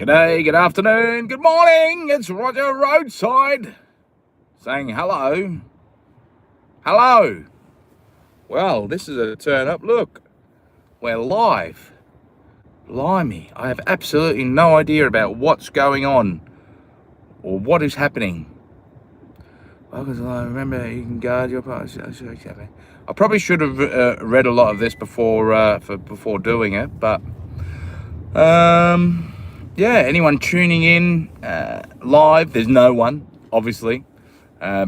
G'day, good afternoon, good morning. It's Roger Roadside saying hello. Hello. Well, this is a turn up. Look, we're live. Blimey, I have absolutely no idea about what's going on or what is happening. Well, because I remember you can guard your part. I probably should have read a lot of this before doing it, but yeah, anyone tuning in live, there's no one, obviously,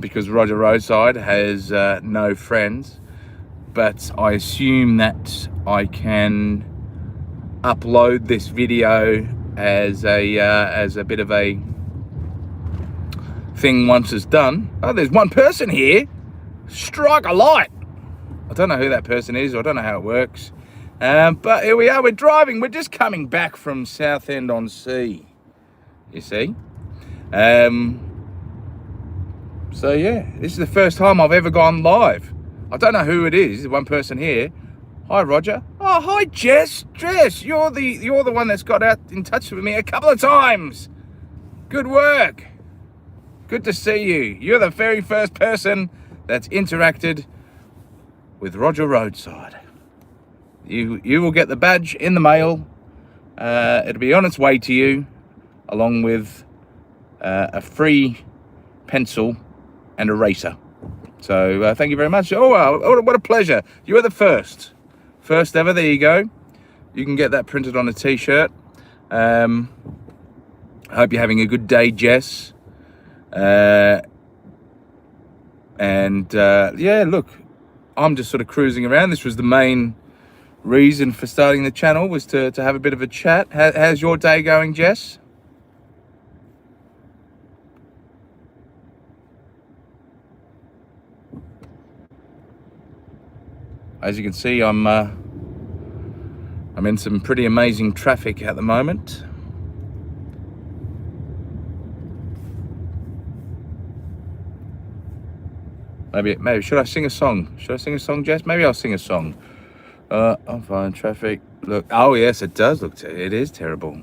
because Roger Roadside has no friends, but I assume that I can upload this video as a bit of a thing once it's done. Oh, there's one person here. Strike a light. I don't know who that person is. I don't know how it works. But here we are, we're driving. We're just coming back from Southend-on-Sea, you see. So yeah, this is the first time I've ever gone live. I don't know who it is. There's one person here. Hi, Roger. Oh, hi, Jess. Jess, you're the one that's got out in touch with me a couple of times. Good work. Good to see you. You're the very first person that's interacted with Roger Roadside. You will get the badge in the mail. It'll be on its way to you, along with a free pencil and eraser. So thank you very much. Oh, what a pleasure. You are the first ever. There you go. You can get that printed on a t-shirt. I hope you're having a good day, Jess. Yeah, look, I'm just sort of cruising around. This was the main reason for starting the channel, was to have a bit of a chat. How's your day going, Jess? As you can see, I'm in some pretty amazing traffic at the moment. Maybe should I sing a song? Should I sing a song, Jess? Maybe I'll sing a song. I'm fine. Traffic. Look. Oh yes, it does look. It is terrible.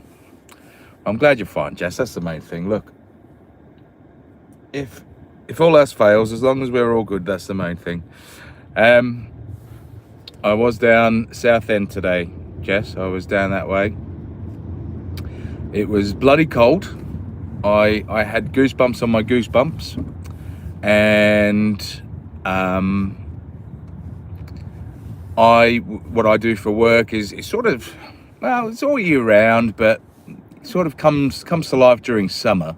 I'm glad you're fine, Jess. That's the main thing. Look. If all else fails, as long as we're all good, that's the main thing. I was down Southend today, Jess. I was down that way. It was bloody cold. I had goosebumps on my goosebumps, and what I do for work is sort of, well, it's all year round, but it sort of comes to life during summer.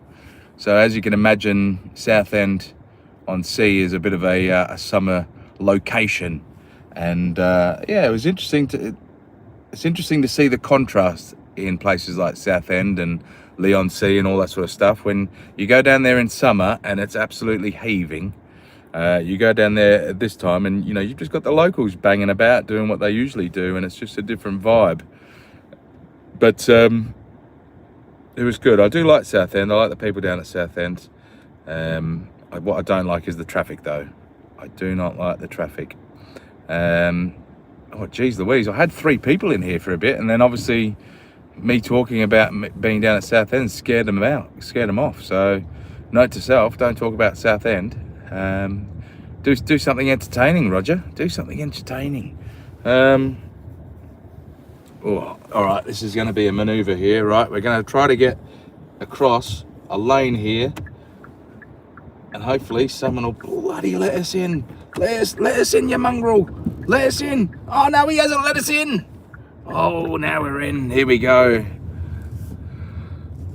So as you can imagine, Southend-on-Sea is a bit of a summer location, and yeah, it's interesting to see the contrast in places like Southend and Leigh-on-Sea and all that sort of stuff. When you go down there in summer and it's absolutely heaving. You go down there at this time and, you know, you've just got the locals banging about doing what they usually do, and it's just a different vibe. But it was good. I do like Southend. I like the people down at Southend. What I don't like is the traffic, though. I do not like the traffic. Oh, geez Louise. I had 3 people in here for a bit, and then obviously me talking about being down at Southend scared them off. So note to self, don't talk about Southend. Do something entertaining, Roger. Do something entertaining. Oh, all right, this is going to be a maneuver here, right? We're going to try to get across a lane here, and hopefully someone will bloody let us in. Let us in, you mongrel. Let us in. Oh, no, he hasn't let us in. Oh, now we're in. Here we go.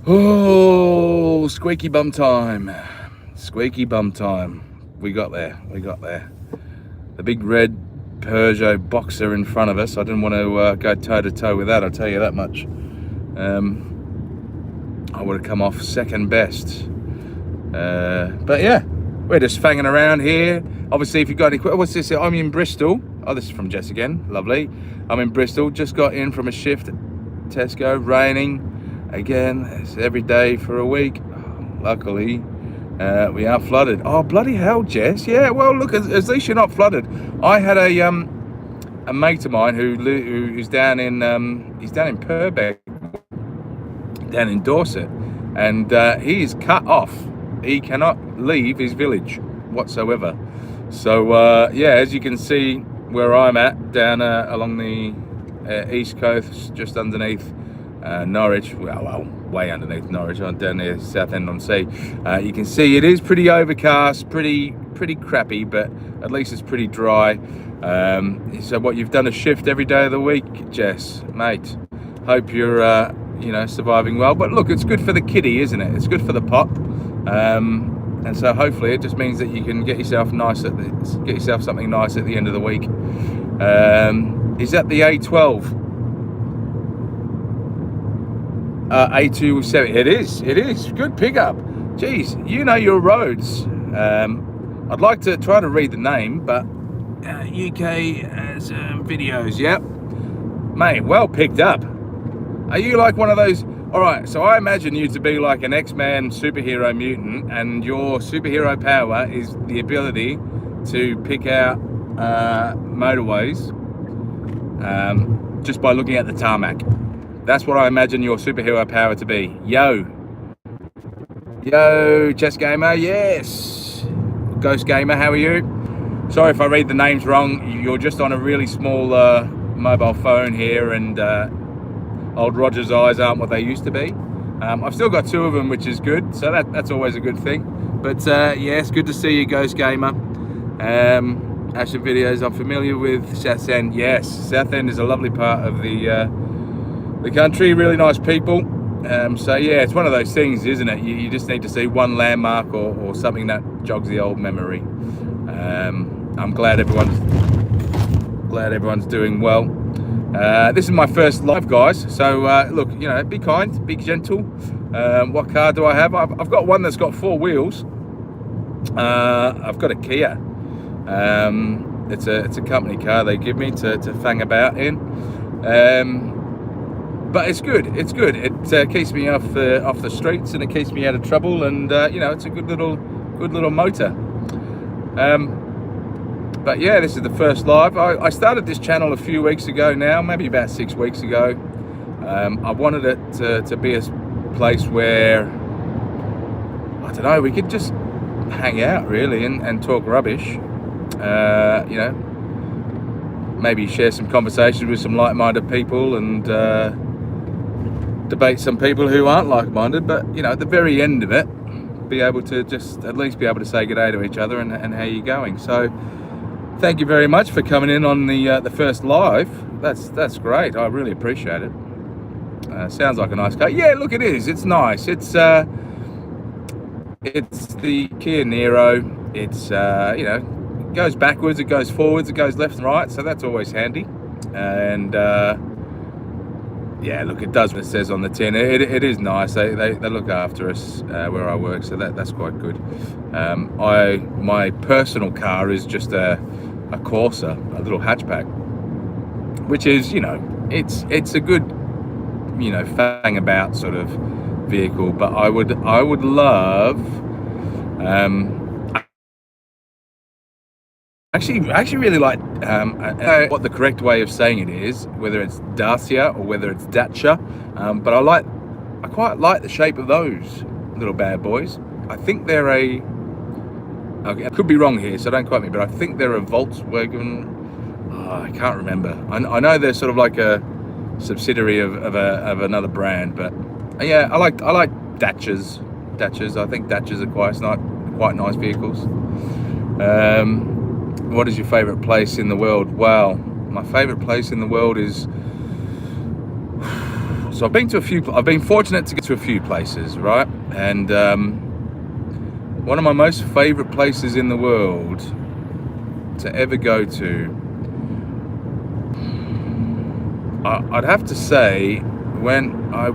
Oh, squeaky bum time. Squeaky bum time. We got there. The big red Peugeot Boxer in front of us. I didn't want to go toe to toe with that, I'll tell you that much. I would have come off second best. But yeah, we're just fanging around here. Obviously, if you've got any, what's this? I'm in Bristol. Oh, this is from Jess again. Lovely. I'm in Bristol. Just got in from a shift at Tesco. Raining again. It's every day for a week. Luckily, we are flooded. Oh, bloody hell, Jess. Yeah, well, look, at least you're not flooded. I had a mate of mine who's down in Purbeck. down in Dorset, and he is cut off. He cannot leave his village whatsoever. So yeah, as you can see where I'm at, down along the east coast, just underneath Norwich, well, way underneath Norwich, down there Southend-on-Sea. You can see it is pretty overcast, pretty crappy, but at least it's pretty dry. So what, you've done a shift every day of the week, Jess, mate? Hope you're you know, surviving well. But look, it's good for the kitty, isn't it? It's good for the pot. And so hopefully it just means that you can get yourself something nice at the end of the week. Is that the A12? A27. It is good pickup. Geez, you know your roads. I'd like to try to read the name, but UK videos. Yep, mate, well picked up. Are you like one of those? All right, so I imagine you to be like an X-Man superhero mutant, and your superhero power is the ability to pick out motorways just by looking at the tarmac. That's what I imagine your superhero power to be. Yo, Chess Gamer, yes. Ghost Gamer, how are you? Sorry if I read the names wrong. You're just on a really small mobile phone here, and old Roger's eyes aren't what they used to be. I've still got two of them, which is good, so that's always a good thing. But yes, good to see you, Ghost Gamer. Action videos, I'm familiar with Southend. Yes, Southend is a lovely part of the country, really nice people. So yeah, it's one of those things, isn't it? You just need to see one landmark or something that jogs the old memory. I'm glad everyone's doing well. This is my first live, guys, so look, you know, be kind, be gentle. What car do I have? I've got one that's got four wheels. I've got a Kia. It's a company car they give me to fang about in. But it's good. It keeps me off the streets, and it keeps me out of trouble, and you know, it's a good little motor. But yeah, this is the first live. I started this channel a few weeks ago now, maybe about 6 weeks ago. I wanted it to be a place where, I don't know, we could just hang out really and talk rubbish. You know, maybe share some conversations with some like-minded people, and debate some people who aren't like-minded, but you know, at the very end of it, be able to just at least be able to say good day to each other and how you're going. So thank you very much for coming in on the first live. That's great. I really appreciate it. Sounds like a nice car. Yeah, look, it is. It's nice. It's the Kia Niro. It's you know, it goes backwards, it goes forwards, it goes left and right, so that's always handy. And yeah, look, it does what it says on the tin. It is nice. They look after us where I work, so that's quite good. My personal car is just a Corsa, a little hatchback, which is, you know, it's a good, you know, fang about sort of vehicle. But I would love actually really like what the correct way of saying it is, whether it's Dacia or whether it's Dacia, but I quite like the shape of those little bad boys. I think they're okay, I could be wrong here, so don't quote me, but I think they're a Volkswagen. I can't remember. I know they're sort of like a subsidiary of another brand, but yeah, I like Dacias. I think Dacias are quite nice vehicles. What is your favorite place in the world? Well, my favorite place in the world is, so I've been fortunate to get to a few places, right? And one of my most favorite places in the world to ever go to, I'd have to say, when I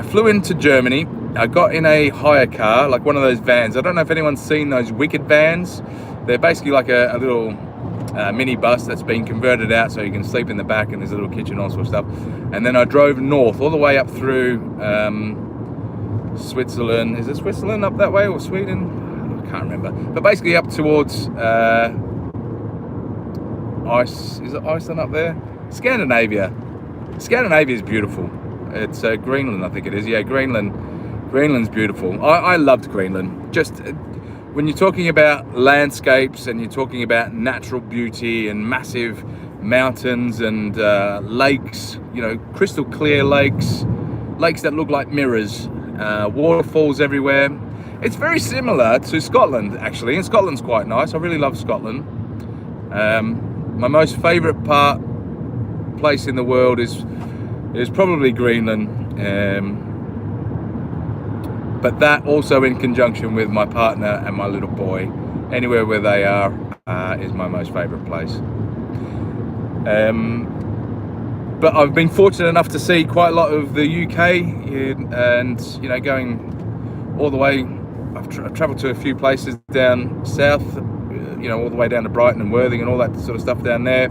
flew into Germany, I got in a hire car, like one of those vans. I don't know if anyone's seen those Wicked vans. They're basically like a little mini bus that's been converted out so you can sleep in the back, and there's a little kitchen, all sort of stuff. And then I drove north all the way up through Switzerland. Is it Switzerland up that way, or Sweden? I can't remember. But basically up towards Is it Iceland up there? Scandinavia. Scandinavia is beautiful. It's Greenland, I think it is. Yeah, Greenland. Greenland's beautiful. I loved Greenland. Just when you're talking about landscapes and you're talking about natural beauty and massive mountains and lakes, you know, crystal clear lakes that look like mirrors, waterfalls everywhere. It's very similar to Scotland, actually, and Scotland's quite nice. I really love Scotland. My most favourite place in the world is probably Greenland, but that also in conjunction with my partner and my little boy. Anywhere where they are is my most favourite place. But I've been fortunate enough to see quite a lot of the UK, and you know, going all the way. I've travelled to a few places down south, you know, all the way down to Brighton and Worthing and all that sort of stuff down there,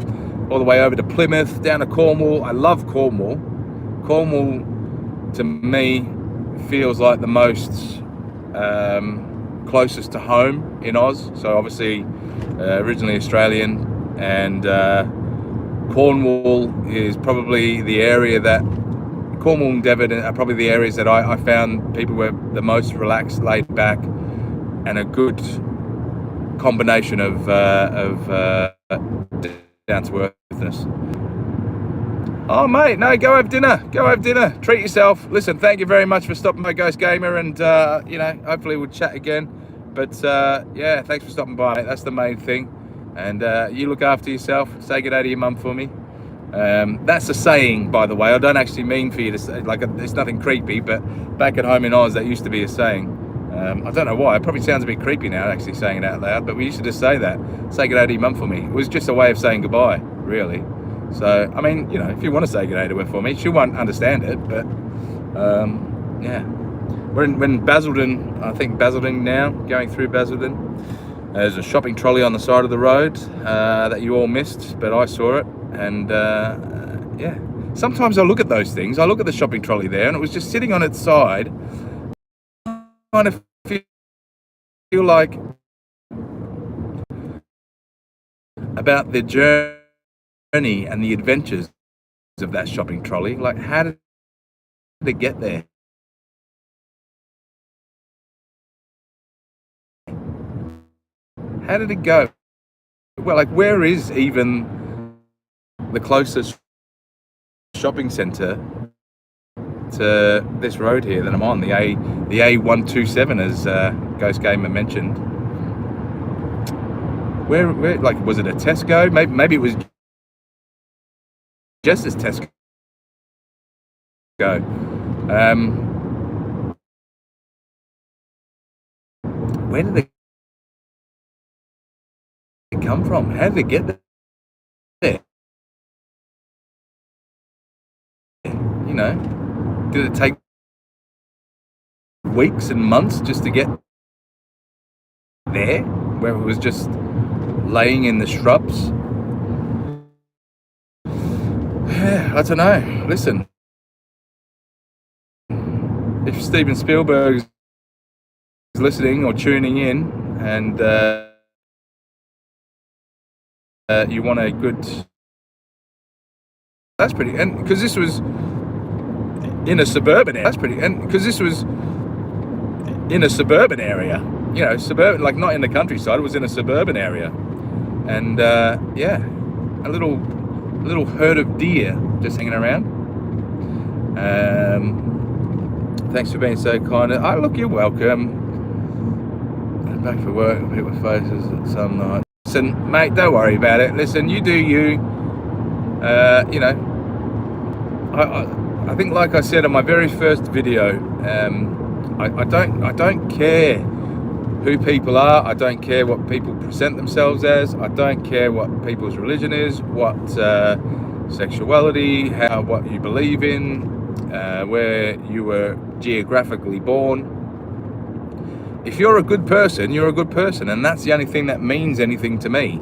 all the way over to Plymouth, down to Cornwall. I love Cornwall. Cornwall, to me, feels like the most closest to home in Oz. So obviously, originally Australian, and Cornwall is probably the area that Cornwall and Devon are probably the areas that I found people were the most relaxed, laid back, and a good combination of down to earthness. Oh mate, no, go have dinner, treat yourself. Listen, thank you very much for stopping by, Ghost Gamer, and you know, hopefully we'll chat again. But yeah, thanks for stopping by, mate. That's the main thing. And you look after yourself. Say good day to your mum for me. That's a saying, by the way. I don't actually mean for you to say, like, it's nothing creepy, but back at home in Oz, that used to be a saying. I don't know why. It probably sounds a bit creepy now, actually saying it out loud, but we used to just say that. Say good day to your mum for me. It was just a way of saying goodbye, really. So, I mean, you know, if you want to say good day to her for me, she won't understand it, but yeah. We're in Basildon, I think Basildon now, going through Basildon. There's a shopping trolley on the side of the road that you all missed, but I saw it. And yeah, sometimes I look at those things. I look at the shopping trolley there, and it was just sitting on its side. I kind of feel like about the journey and the adventures of that shopping trolley. Like, how did it get there? How did it go? Well, like, where is even the closest shopping centre to this road here that I'm on, the A127, as Ghost Gamer mentioned? Where, like, was it a Tesco? Maybe it was just as Tesco. Where did they come from? How did they get there? You know, did it take weeks and months just to get there, where it was just laying in the shrubs? I don't know. Listen, if Steven Spielberg is listening or tuning in, and you want a good, that's pretty, and because this was in a suburban area, that's pretty, and because this was in a suburban area, you know, suburban, like not in the countryside, it was in a suburban area, and yeah, a little herd of deer just hanging around. Thanks for being so kind. Oh, look, you're welcome. Back for work, people with faces at some night. Listen, mate, don't worry about it. Listen, you do you. You know, I think, like I said on my very first video, I don't care who people are. I don't care what people present themselves as. I don't care what people's religion is, what sexuality, what you believe in, where you were geographically born. If you're a good person, you're a good person, and that's the only thing that means anything to me.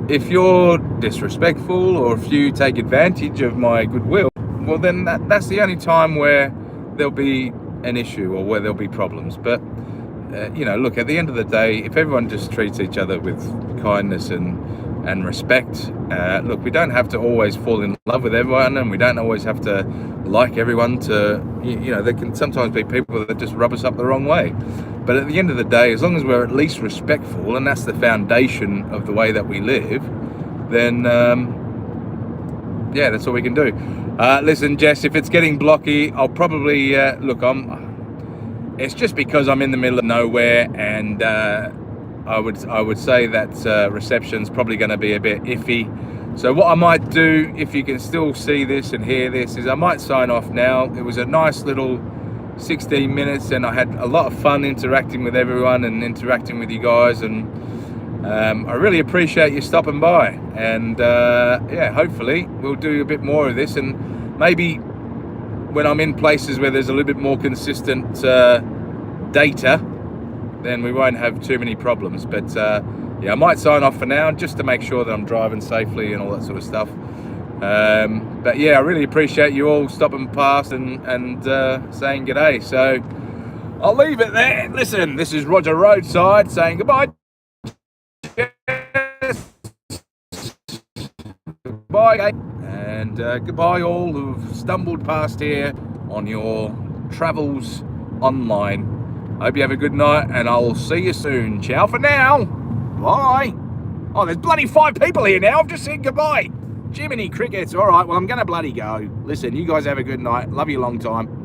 If you're disrespectful, or if you take advantage of my goodwill, well, then that's the only time where there'll be an issue or where there'll be problems. But you know, look, at the end of the day, if everyone just treats each other with kindness and and respect. Look, we don't have to always fall in love with everyone, and we don't always have to like everyone to, you know, there can sometimes be people that just rub us up the wrong way. But at the end of the day, as long as we're at least respectful, and that's the foundation of the way that we live, then yeah, that's all we can do. Listen, Jess, if it's getting blocky, I'll probably look. It's just because I'm in the middle of nowhere, and I would say that reception's probably going to be a bit iffy. So what I might do, if you can still see this and hear this, is I might sign off now. It was a nice little 16 minutes, and I had a lot of fun interacting with everyone and interacting with you guys, and I really appreciate you stopping by. And yeah, hopefully we'll do a bit more of this, and maybe when I'm in places where there's a little bit more consistent data, then we won't have too many problems. But yeah, I might sign off for now just to make sure that I'm driving safely and all that sort of stuff. But yeah, I really appreciate you all stopping past and saying g'day. So I'll leave it there. Listen, this is Roger Roadside saying goodbye. Goodbye, and goodbye all who've stumbled past here on your travels online. Hope you have a good night, and I'll see you soon. Ciao for now. Bye. Oh, there's bloody 5 people here now. I've just said goodbye. Jiminy crickets. All right, well, I'm going to bloody go. Listen, you guys have a good night. Love you long time.